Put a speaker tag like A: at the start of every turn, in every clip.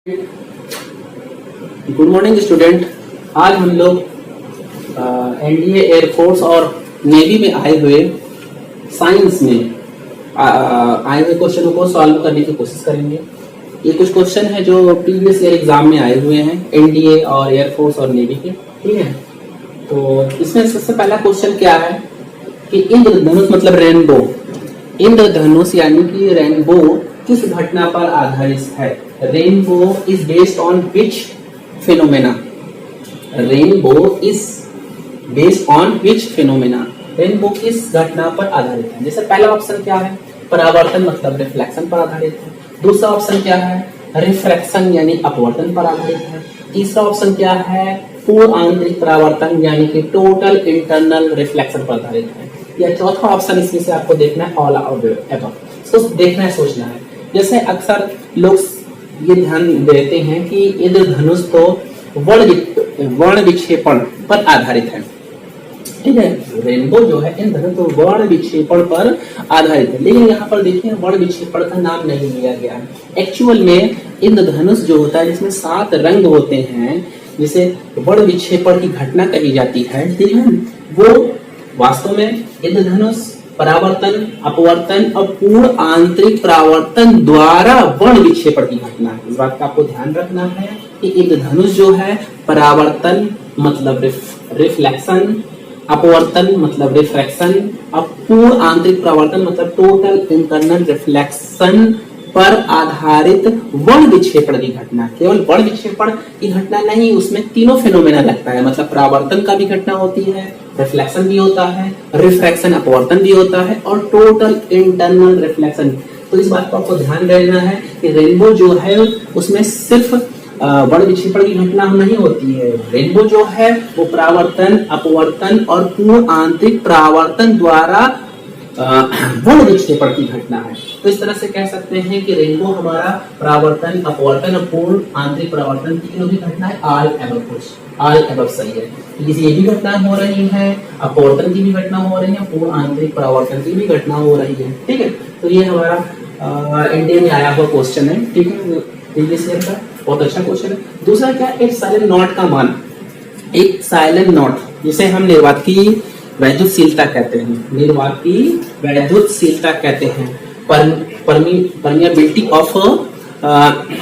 A: Good morning student. आज हम लोग एनडीए एयरफोर्स और नेवी में आए हुए साइंस में आए हुए क्वेश्चनों को सॉल्व करने की कोशिश करेंगे। ये कुछ क्वेश्चन है जो प्रीवियस ईयर एग्जाम में आए हुए हैं एनडीए और एयरफोर्स और नेवी के, ठीक है। तो इसमें सबसे पहला क्वेश्चन क्या है कि इंद्रधनुष मतलब रेनबो, इंद्रधनुष यानी कि रेनबो किस घटना पर आधारित है। Rainbow is based on which phenomena, rainbow is based on which phenomena, rainbow किस घटना पर आधारित है। जैसे पहला ऑप्शन क्या है, परावर्तन मतलब रिफ्लेक्शन पर आधारित है। दूसरा ऑप्शन क्या है, रिफ्रैक्शन यानी अपवर्तन पर आधारित है। तीसरा ऑप्शन क्या है, पूर्ण आंतरिक परावर्तन यानी कि टोटल इंटरनल रिफ्लेक्शन पर आधारित है। या चौथा ऑप्शन इसमें से आपको देखना है ऑल ऑफ एबव, इसको देखना है, सोचना है। जैसे अक्सर लोग ये ध्यान देते हैं कि इंद्रधनुष तो वर्ण विक्षेपण पर आधारित है, ठीक है। रेनबो जो है इंद्रधनुष तो वर्ण विक्षेपण पर आधारित है, लेकिन यहाँ पर देखिए वर्ण विक्षेपण का नाम नहीं लिया गया है। एक्चुअल में इंद्रधनुष जो होता है जिसमें 7 रंग होते हैं, जिसे वर्ण विक्षेपण की घटना कही जाती है, ठीक है, वो वास्तव में इंद्रधनुष परावर्तन, अपवर्तन और पूर्ण आंतरिक परावर्तन द्वारा वर्ण विक्षेपण की घटना है। इस बात का आपको ध्यान रखना है कि इंद्रधनुष जो है परावर्तन मतलब रिफ्लेक्शन, अपवर्तन मतलब रिफ्रैक्शन और पूर्ण आंतरिक परावर्तन मतलब टोटल इंटरनल रिफ्लेक्शन पर आधारित वर्ण विक्षेपण की घटना। केवल वर्ण विक्षेपण की घटना नहीं, उसमें तीनों फिनोमेना लगता है, मतलब परावर्तन का भी घटना होती है, रिफ्लेक्शन भी होता है, रिफ्रैक्शन अपवर्तन भी होता है और टोटल इंटरनल रिफ्लेक्शन। तो इस बात को आपको ध्यान देना है कि रेनबो जो है उसमें सिर्फ वर्ण विक्षेपण की घटना नहीं होती है। रेनबो जो है वो परावर्तन, अपवर्तन और पूर्ण आंतरिक परावर्तन द्वारा वर्ण विक्षेपण की घटना है। तो इस तरह से कह सकते हैं कि रेनबो हमारा परावर्तन, अपवर्तन और पूर्ण आंतरिक परावर्तन तीनों की घटना है। ऑल एबव सही है। ये भी घटना हो रही है, अपवर्तन की भी घटना हो रही है, पूर्ण आंतरिक परावर्तन की भी घटना हो रही है, ठीक है। तो ये हमारा इंडिया में आया हुआ क्वेश्चन है, ठीक है, प्रीवियस ईयर का बहुत अच्छा क्वेश्चन है। दूसरा क्या, एक साइलेंट नॉट का मान, एक साइलेंट नॉट जिसे हम निर्वात की वैद्युतशीलता कहते हैं, निर्वात की वैद्युतशीलता कहते हैं, परमिएबिलिटी ऑफ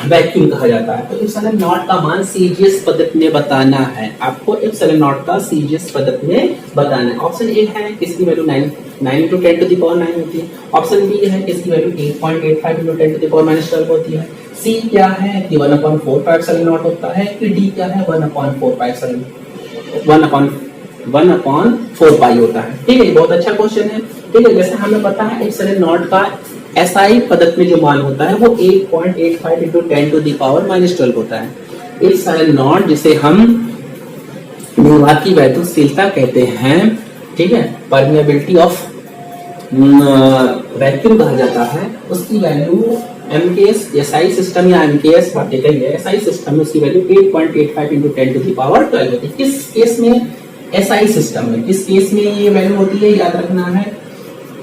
A: वैक्यूम कहा जाता है। तो एप्सिलॉन नॉट का मान सीजीएस पद्धति में बताना है, आपको एप्सिलॉन नॉट का सीजीएस पद्धति में बताना है। ऑप्शन ए है किसकी value 9 into 10 to the power 9 होती है। ऑप्शन बी है किसकी value 8.85 into 10 to the power -12 होती है। सी क्या है कि 1/4 एप्सिलॉन नॉट होता है कि डी क्या है 1/4 पाई होता है, ठीक है। बहुत अच्छा क्वेश्चन है, ठीक है। जैसे हमें पता है एप्सिलॉन नॉट का एसआई पद्धति में जो मान होता है वो 8.85 into 10 to the power -12 होता है। एप्सिलॉन नॉट जिसे हम निर्वात की वैद्युतशीलता कहते हैं, ठीक है, परमिएबिलिटी ऑफ वैक्यूम कहा जाता है, उसकी वैल्यू एमकेएस एसआई सिस्टम या एमकेएस बातें कही है, एसआई सिस्टम में उसकी value 8.85 into 10 to the power 12 होती है। किस केस में, एसआई सिस्टम में, किस केस में ये वैल्यू होती है, याद रखना है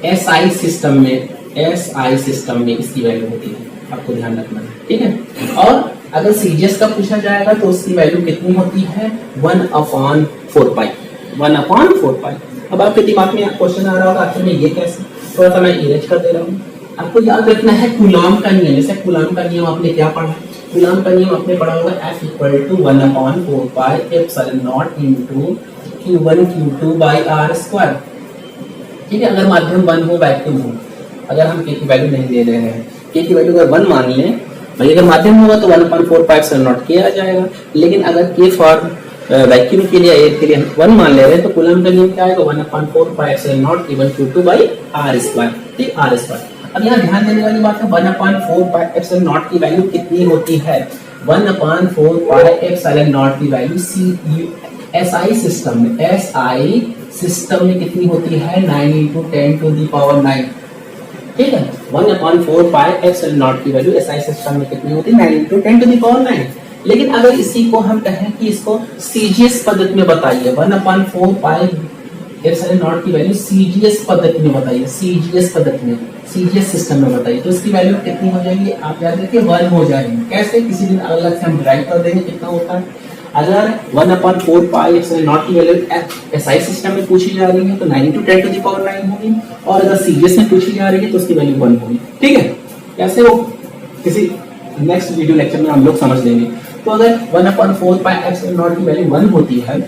A: एसआई सिस्टम में, एसआई सिस्टम में इसकी वैल्यू होती है, आपको ध्यान रखना है, ठीक है। और अगर सीजीएस का पूछा जाएगा तो उसकी वैल्यू कितनी होती है 1/4 पाई, 1/4 पाई। अब आपके दिमाग में क्वेश्चन आ रहा होगा आखिर में ये कैसे, थोड़ा सा मैं इरेज कर दे रहा हूँ। आपको याद रखना है कूलॉम का नियम, जैसे कूलॉम का नियम आपने क्या पढ़ा है, कूलॉम का नियम आपने पढ़ा होगा F = 1/4 pi epsilon not into Q1 Q2 by R², ठीक है। अगर माध्यम 1 हो, वैक्यूम हो, अगर हम K की वैल्यू नहीं दे रहे हैं, K की वैल्यू अगर 1 मान लें, भाई अगर माध्यम होगा तो 1/4 पाई एप्सिलॉन नॉट K आ जाएगा। लेकिन अगर K फॉर वैक्यूम के लिए, एयर के लिए 1 मान ले रहे हैं तो कूलॉम का नियम क्या आएगा 1/4 pi epsilon not Q1 Q2 by R², ठीक, R²। अब यहाँ ध्यान देने वाली बात है 1/4 पाई एप्सिलॉन नॉट की वैल्यू कितनी होती है, 1/4 पाई एप्सिलॉन नॉट की वैल्यू एसआई सिस्टम में, एसआई सिस्टम में कितनी होती है 9 into 10 to the power 9, ठीक है। 1/4 पाई एप्सिलॉन नॉट की वैल्यू एसआई सिस्टम में कितनी होती है 9 into 10 to the power 9। लेकिन अगर इसी को हम कहें कि इसको सीजीएस पद्धति में बताइए, 1/4 पाई एप्सिलॉन नॉट की वैल्यू सीजीएस पद्धति में बताइए, सीजीएस पद्धति में, सीजीएस सिस्टम में बताइए, तो इसकी वैल्यू कितनी हो जाएगी, आप याद रखिए 1 हो जाएगी। कैसे, किसी दिन अलग से हम डिराइव कर देंगे कितना होता है। अगर 1/4 पाई एप्सिलॉन नॉट की वैल्यू एसआई सिस्टम में पूछी जा रही है तो 9 × 10⁹ होगी, और अगर सीजीएस में पूछी जा रही है तो उसकी वैल्यू 1 होगी। ठीक है, कैसे वो किसी नेक्स्ट वीडियो लेक्चर में हम लोग समझ लेंगे। तो अगर 1/4 पाई एप्सिलॉन नॉट की वैल्यू 1 होती है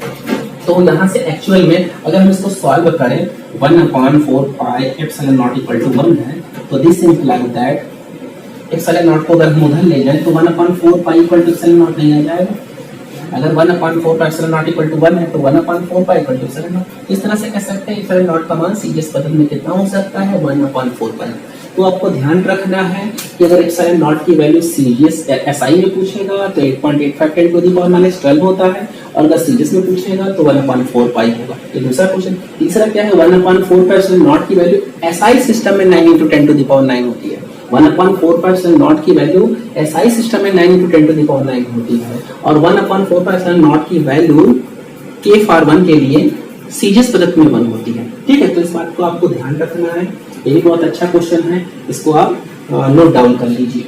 A: तो यहाँ से एक्चुअल में अगर हम इसको सॉल्व करें 1/4 pi epsilon naught equal to 1 है, तो this implies that epsilon naught को अगर हम उधर ले जाए तो 1/4 pi equal to epsilon naught नहीं आ जाएगा। अगर 1/4 pi epsilon naught equal to 1 है तो 1/4 pi equal to epsilon naught. इस तरह से कह सकते हैं एप्सिलॉन नॉट का मान सीजीएस पद्धति में कितना हो सकता है, 1/4 पाई। तो आपको ध्यान रखना है कि अगर एप्सिलॉन नॉट की वैल्यू सीजीएस एसआई में पूछेगा तो 8.85 10⁻12 होता है, और अगर सीजीएस में पूछेगा तो 1/4 पाई होगा। ये दूसरा क्वेश्चन। तीसरा क्या है, 1/4 पाई एप्सिलॉन नॉट की वैल्यू एसआई सिस्टम में 9 × 10⁹ होती है। 1/4 पाई एप्सिलॉन नॉट की वैल्यू एसआई सिस्टम में 9 × 10⁹ होती है, और 1/4 पाई एप्सिलॉन नॉट की वैल्यू के फॉर 1 के लिए सीजीएस पद्धति में 1 होती है। ठीक है, तो इस बात को आपको ध्यान रखना है। ये भी बहुत अच्छा क्वेश्चन है, इसको आप नोट डाउन कर लीजिए।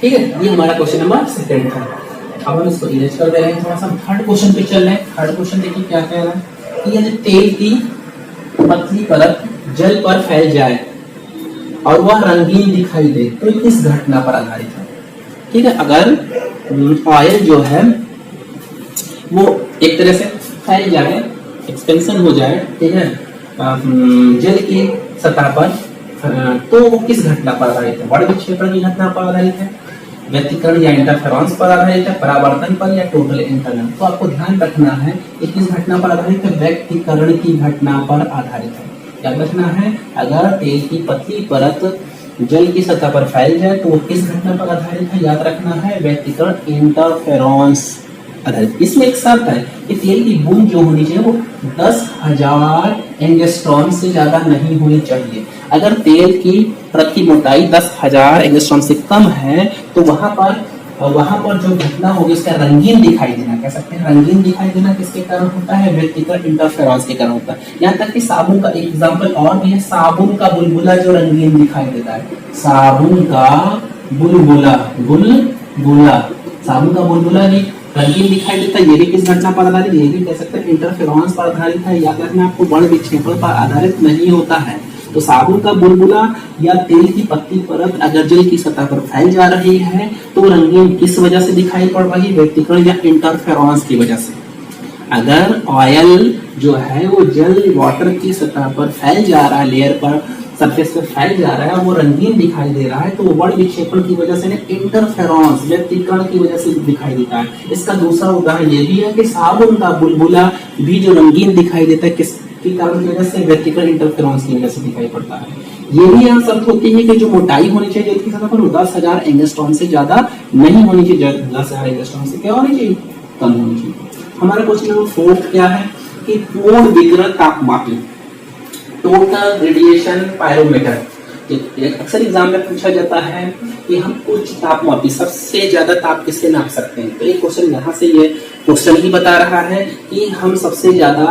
A: ठीक है, ये हमारा क्वेश्चन नंबर 2 था। अब हम इसको इरेज कर दे रहे हैं, थोड़ा सा थर्ड क्वेश्चन पे चल रहे हैं। थर्ड क्वेश्चन देखिए क्या कह रहा है कि यदि तेल की पतली परत जल पर फैल जाए और वह रंगीन दिखाई दे तो किस घटना पर आधारित है। ठीक है, अगर ऑयल जो है वो एक तरह से फैल जाए, एक्सपेंशन हो जाए, ठीक है, जल की सतह पर, तो वो किस घटना पर आधारित है। बड़ विक्षेपण की घटना पर आधारित है, व्यतिकरण या इंटरफेरेंस पर आधारित है, परावर्तन पर, या टोटल इंटरनल। तो आपको ध्यान रखना है कि किस घटना पर आधारित है, व्यतिकरण की घटना पर आधारित है। याद रखना है, अगर तेल की पतली परत जल की सतह पर फैल जाए तो वो किस घटना पर आधारित है, याद रखना है व्यतिकरण, इंटरफेरेंस आधारित। इसमें एक शर्त है कि तेल की बूंद जो होनी चाहिए वो 10,000 एंगस्ट्रॉम से ज्यादा नहीं होनी चाहिए। अगर तेल की परत की मोटाई 10,000 एंगस्ट्रॉम से कम है तो वहां पर जो घटना होगी उसका रंगीन दिखाई देना, कह सकते हैं रंगीन दिखाई देना किसके कारण होता है, व्यतिकरण इंटरफेरेंस के कारण होता है। यहाँ तक कि साबुन का एक एग्जांपल और भी है, साबुन का बुलबुला जो रंगीन दिखाई देता है, साबुन का बुलबुला साबुन का बुलबुला भी रंगीन दिखाई देता है। ये भी किस घटना पर आधारित, ये भी कह सकते हैं इंटरफेरेंस पर आधारित है। याद रखना, आपको बड़ विक्षेपण पर आधारित नहीं होता है। तो साबुन का बुलबुला या तेल की पतली परत अगर जल की सतह पर फैल जा रही है तो रंगीन किस वजह से दिखाई पड़ रही है, व्यतिकरण या इंटरफेरेंस की वजह से। अगर ऑयल जो है वो जल वाटर की सतह पर फैल जा रहा है, लेयर पर सरफेस पे फैल जा रहा है, वो रंगीन दिखाई दे रहा है, तो वो बड़ विक्षेपण की वजह से, इंटरफेरेंस व्यतिकरण की वजह से दिखाई देता है। इसका दूसरा उदाहरण ये भी है कि साबुन का बुलबुला भी जो रंगीन दिखाई देता है किसके कारण की वजह से, व्यतिकरण इंटरफेरेंस की वजह से दिखाई पड़ता है। ये भी यहाँ शर्त होती है कि जो मोटाई होनी चाहिए जल की सतह पर 10,000 एंगस्ट्रॉम से ज्यादा नहीं होनी चाहिए, 10,000 एंगस्ट्रॉम से क्या होनी चाहिए, कम होनी चाहिए। हमारा क्वेश्चन नंबर 4 क्या है कि पूर्ण विकिरण तापमापी, टोटल रेडिएशन पायरोमीटर। अक्सर एग्जाम में पूछा जाता है कि हम उच्च तापमापी सबसे ज्यादा ताप किससे नाप सकते हैं। तो ये क्वेश्चन यहाँ से ये क्वेश्चन ही बता रहा है कि हम सबसे ज्यादा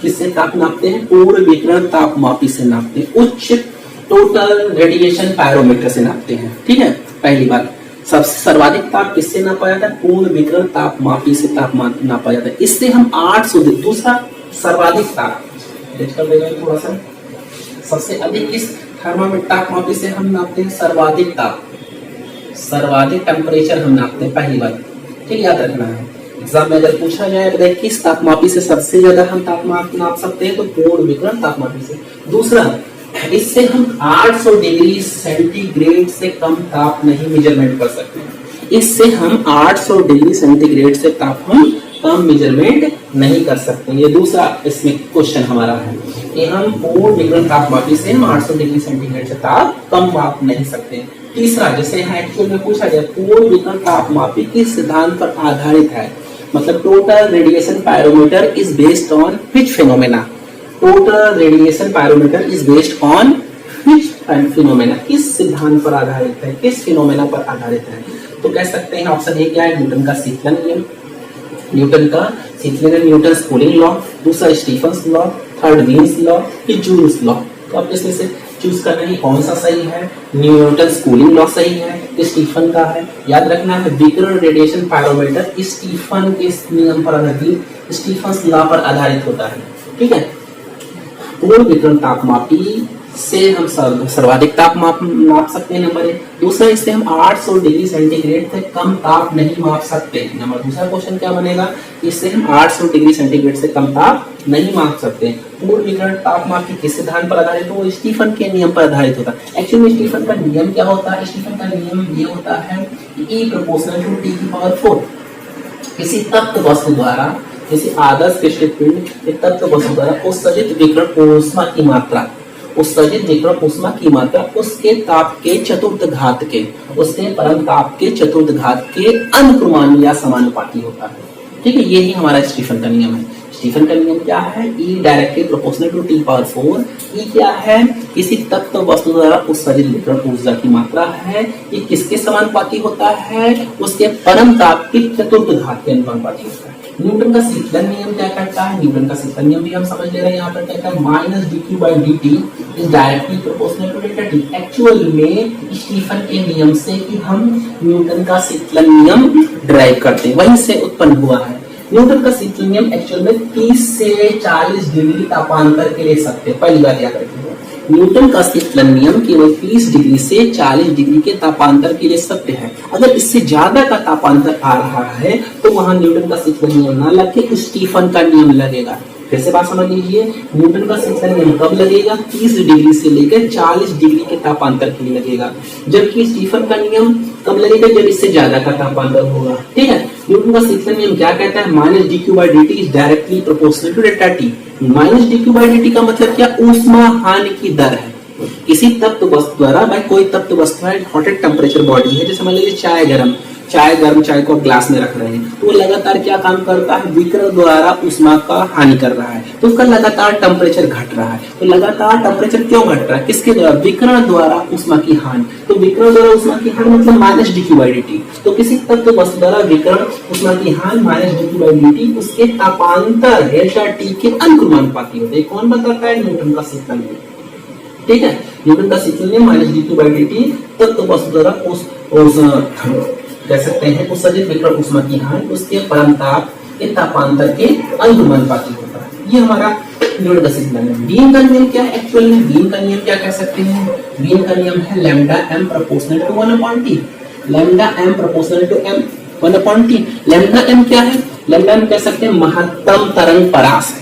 A: किससे ताप नापते हैं, पूर्ण विकिरण तापमापी से नापते हैं, उच्च टोटल रेडिएशन पायरोमीटर से नापते हैं। ठीक है, पहली बात। सबसे सर्वाधिक ताप किससे नापा जाता है, पूर्ण विकिरण तापमापी से तापमान नापा जाता है। इससे हम 800। दूसरा सर्वाधिक ताप कर देगा थोड़ा सा, सबसे अधिक किस थर्मामीटर तापमापी से हम नापते हैं, सर्वाधिक ताप, सर्वाधिक टेम्परेचर हम नापते हैं, पहली बात। ठीक, याद रखना है। एग्जाम में अगर पूछा जाए तो किस तापमापी से सबसे ज्यादा हम तापमान नाप सकते हैं, तो पूर्ण विकिरण तापमापी से। दूसरा, इससे हम 800 डिग्री सेंटीग्रेड से कम ताप नहीं मेजरमेंट कर सकते। इससे हम 800 डिग्री सेंटीग्रेड से ताप हम कम मेजरमेंट नहीं कर सकते। ये दूसरा इसमें क्वेश्चन हमारा है कि हम पूर्ण विकिरण तापमापी से हम 800 डिग्री सेंटीग्रेड से ताप कम माप नहीं सकते। तीसरा, जैसे यहाँ एक्चुअल में पूछा जाए, पूर्ण विकिरण तापमापी किस सिद्धांत पर आधारित है, मतलब total radiation pyrometer is based on which phenomena, total radiation pyrometer is based on which phenomena, किस सिद्धांत पर आधारित है, किस फिनोमेना पर आधारित है। तो कह सकते हैं ऑप्शन ए क्या है, न्यूटन का शीतलन नियम, न्यूटन का शीतलन, न्यूटन कूलिंग लॉ, दूसरा Stefan's law, third Wien's law, फिर जूल्स लॉ। तो आप इसमें से चूज करना है कौन सा सही है। न्यूटन कूलिंग लॉ सही है, स्टीफन का है। याद रखना है विकिरण रेडिएशन पायरोमीटर स्टीफन के नियम पर आधारित, स्टीफन लॉ पर आधारित होता है। ठीक है, पूर्ण विकिरण तापमापी से हम सर्वाधिक ताप माप सकते हैं, नंबर 1। दूसरा, इससे हम 800 डिग्री सेंटीग्रेड से कम ताप नहीं माप सकते। नंबर दूसरा क्वेश्चन क्या बनेगा, इससे हम 800 डिग्री सेंटीग्रेड से कम ताप नहीं माप सकते। पूर्ण विकिरण तापमापी किस सिद्धांत पर आधारित है, वो स्टीफन के नियम पर आधारित होता है। एक्चुअली स्टीफन का नियम क्या होता है, स्टीफन का नियम ये होता है E प्रोपोर्शनल टू T की पावर 4। किसी तत्व वस्तु द्वारा, किसी आदर्श कृष्णित पिंड तत्व वस्तु द्वारा उत्सर्जित विकिरण ऊष्मा की मात्रा, उत्सर्जित विकिरण ऊष्मा की मात्रा उसके ताप के चतुर्थ घात के, उसके परम ताप के चतुर्थ घात के अनुक्रमानुपाती या समानुपाती होता है। ठीक है, यही हमारा स्टीफन का नियम है। स्टीफन का नियम क्या है, E directly proportional to T power 4। E क्या है, किसी तत्व वस्तु द्वारा उत्सर्जित विकिरण ऊर्जा की मात्रा है। ये किसके समानुपाती होता है, उसके परम ताप के चतुर्थ घात के अनुपाती होता है। न्यूटन का शीतलन नियम क्या कहता है, न्यूटन का शीतलन नियम भी हम समझ ले रहे हैं। यहाँ पर कहता है minus dq/dt is directly proportional to delta T. Actual में स्टीफन के नियम से कि हम न्यूटन का शीतलन नियम ड्राइव करते हैं, वहीं से उत्पन्न हुआ है। न्यूटन का शीतलन नियम एक्चुअल में 30 से 40 डिग्री तापांतर के ले सकते हैं। पहली बात याद रखिए, न्यूटन का शीतलन नियम केवल 30 डिग्री से 40 डिग्री के तापांतर के ले सकते हैं। अगर इससे ज्यादा का तापांतर आ रहा है तो वहां न्यूटन का शीतलन नियम ना लग के स्टीफन का नियम लगेगा। फिर से बात समझ लीजिए, न्यूटन का शीतलन नियम कब लगेगा, 30 डिग्री से लेकर 40 डिग्री के तापांतर के लिए लगेगा। जबकि स्टीफन का नियम कब लगेगा, जब इससे ज्यादा का तापांतर होगा। ठीक है, न्यूटन का शीतलन नियम क्या कहता है, minus dq/dt is directly proportional to delta T. Minus dq/dt का मतलब क्या, ऊष्मा हानि की दर है। किसी तत्व वस्तु द्वारा, भाई कोई तत्व वस्तु है, हॉटेड टेम्परेचर बॉडी है, जैसे मान लीजिए चाय को ग्लास में रख रहे हैं, तो वो लगातार क्या काम करता है, विकिरण द्वारा ऊष्मा का हानि कर रहा है, तो उसका लगातार टेम्परेचर घट रहा है। तो लगातार टेम्परेचर क्यों घट रहा है, किसके द्वारा, विकिरण द्वारा ऊष्मा की हानि। तो विकिरण द्वारा ऊष्मा की हानि मतलब माइनस dq/dt। तो किसी तत्व वस्तु द्वारा विकिरण ऊष्मा की हानि माइनस dq/dt उसके तापांतर डेल्टा टी के अनुक्रमानुपाती होता है। कौन बताता है, न्यूटन का शीतलन नियम। ठीक है, न्यूटन का शीतलन नियम माइनस dq/dt तत्व वस्तु द्वारा कह सकते हैं उत्सर्जित विकिरण ऊष्मा की हानि उसके परम ताप के तापांतर के अनुक्रमानुपाती होता है। ये हमारा न्यूटन का शीतलन नियम। बीम का नियम क्या है, एक्चुअल में बीम का नियम क्या कह सकते हैं, बीम का नियम है lambda m proportional to 1/t। Lambda m proportional to m 1/t। Lambda m क्या है, लैम्डा m कह सकते हैं महत्तम तरंग परास है।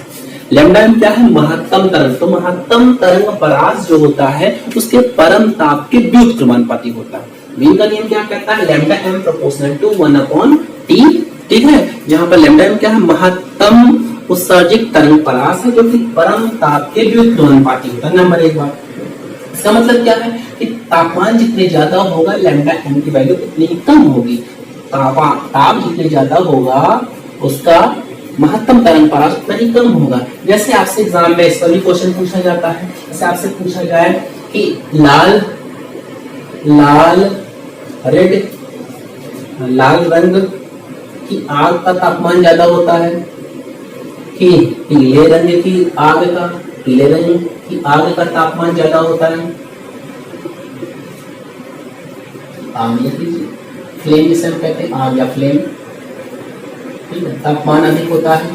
A: लैम्डा m क्या है, महत्तम तरंग। तो महत्तम तरंग परास जो होता है उसके परम ताप के व्युत्क्रमानुपाती होता है। बीम का नियम क्या कहता है, lambda m proportional to 1/t। ठीक है, जहां पर लैम्डा m क्या है, महत्तम उत्सर्जित तरंग परास है जो कि परम ताप के व्युत्क्रमानुपाती होता है। नंबर 1 बात, इसका मतलब क्या है कि तापमान जितने ज्यादा होगा लैम्डा m की वैल्यू उतनी ही कम होगी। ताप जितने ज्यादा होगा उसका महत्तम तरंग परास उतना ही कम होगा। जैसे आपसे एग्जाम में इस पर भी क्वेश्चन पूछा जाता है, जैसे आपसे पूछा जाए कि लाल रंग की आग का तापमान ज्यादा होता है कि पीले रंग की आग का तापमान ज्यादा होता है। फ्लेम जिसे हम कहते हैं, आग या फ्लेम, ठीक है, तापमान अधिक होता है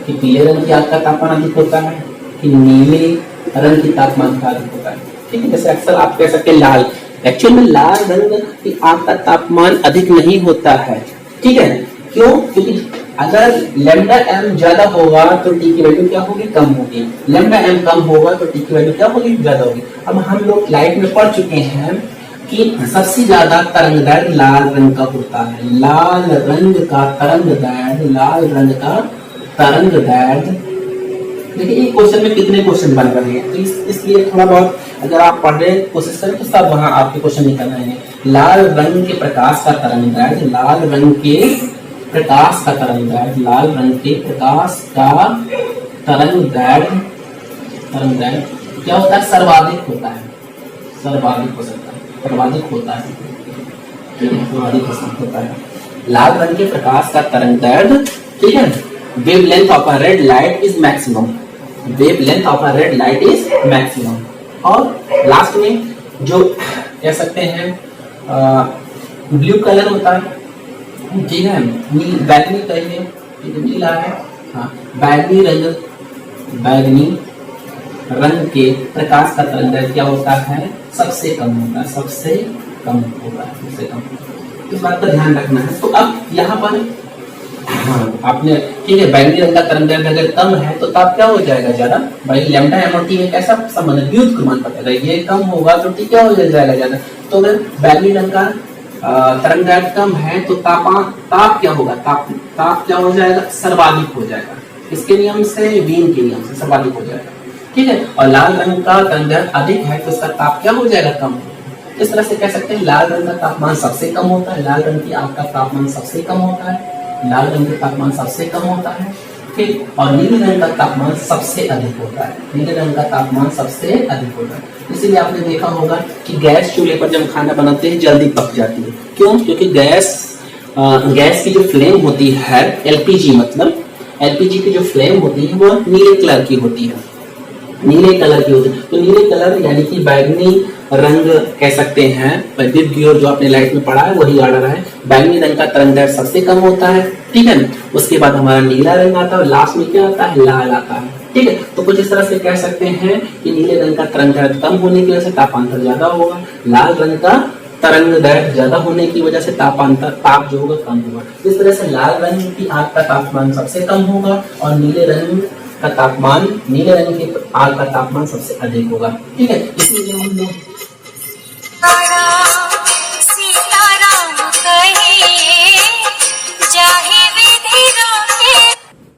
A: कि पीले रंग की आग का तापमान अधिक होता है कि नीले रंग की तापमान का अधिक होता है। ठीक है, जैसे अक्सर आप कह सकते हैं लाल, एक्चुअल में लाल रंग की आग का तापमान अधिक नहीं होता है। ठीक है, क्यों, क्योंकि अगर लैम्डा m ज्यादा होगा तो t की वैल्यू क्या होगी, कम होगी। लैम्डा m कम होगा तो t की वैल्यू क्या होगी, ज्यादा होगी। अब हम लोग स्लाइड में पढ़ चुके हैं कि सबसे ज्यादा तरंगदैर्घ्य लाल रंग का होता है। लाल रंग का तरंगदैर्घ्य देखिए एक क्वेश्चन में कितने क्वेश्चन बन रहे हैं, तो इसलिए थोड़ा बहुत अगर आप पढ़ रहे कोशिश करें तो सब वहां आपके क्वेश्चन निकल रहे हैं। लाल रंग के प्रकाश का तरंगदैर्घ्य, लाल रंग के प्रकाश का तरंगदैर्घ्य क्या होता है, सर्वाधिक होता है, सर्वाधिक हो सकता है, सर्वाधिक होता है, सर्वाधिक होता है। लाल रंग के प्रकाश का तरंगदैर्घ्य, ठीक है। Wavelength of a red light is maximum. Wavelength of a red light is maximum. और लास्ट में जो कह सकते हैं ब्लू कलर होता है, ठीक है, बैगनी कहिए, नीला है, हाँ, बैगनी रंग के प्रकाश का तरंग क्या होता है, सबसे कम होता है, सबसे कम होता है, सबसे कम। इस बात का ध्यान रखना है। तो अब यहाँ पर हाँ, आपने ठीक है, बैगनी रंग का तरंग अगर कम है तो तब क्या हो जाएगा, ज्यादा। भाई लैम्डा एम और टी में कैसा संबंध है, व्युत्क्रमण पता है, ये कम होगा तो टी क्या हो जाएगा, ज्यादा। तो अगर बैगनी रंग का तरंग कम है तो ताप क्या होगा, ताप क्या हो जाएगा, सर्वाधिक हो जाएगा। इसके नियम से, वीन के नियम से सर्वाधिक हो जाएगा, ठीक है। और लाल रंग का तरंग अधिक है तो इसका ताप क्या हो जाएगा, कम। इस तरह से कह सकते हैं लाल रंग का तापमान सबसे कम होता है, लाल रंग की आग का तापमान सबसे कम होता है, लाल रंग का तापमान सबसे कम होता है, ठीक। और नीले रंग का तापमान सबसे अधिक होता है, नीले रंग का तापमान सबसे अधिक होता है। इसीलिए आपने देखा होगा कि गैस चूल्हे पर जब खाना बनाते हैं जल्दी पक जाती है, क्यों? क्योंकि गैस की जो फ्लेम होती है, एलपीजी मतलब एलपीजी की जो फ्लेम होती है वो नीले कलर की होती है, नीले कलर की होती है। तो नीले कलर यानी कि बैगनी रंग कह सकते हैं, विद्युत की ओर जो आपने लाइट में पढ़ा है वही ऑर्डर है। बैगनी रंग का तरंगदैर्घ्य सबसे कम होता है, ठीक है। उसके बाद हमारा नीला रंग आता है, लास्ट में क्या आता है, लाल आता है, ठीक है। तो कुछ इस तरह से कह सकते हैं कि नीले रंग का तरंगदैर्घ्य कम होने की वजह से तापांतर ज्यादा होगा, लाल रंग का तरंगदैर्घ्य ज्यादा होने की वजह से ताप जो होगा कम होगा। इस तरह से लाल रंग की आग का तापमान सबसे कम होगा और नीले रंग का तापमान, नीले रंग की आग का तापमान सबसे अधिक होगा, ठीक है। इसीलिए हम लोग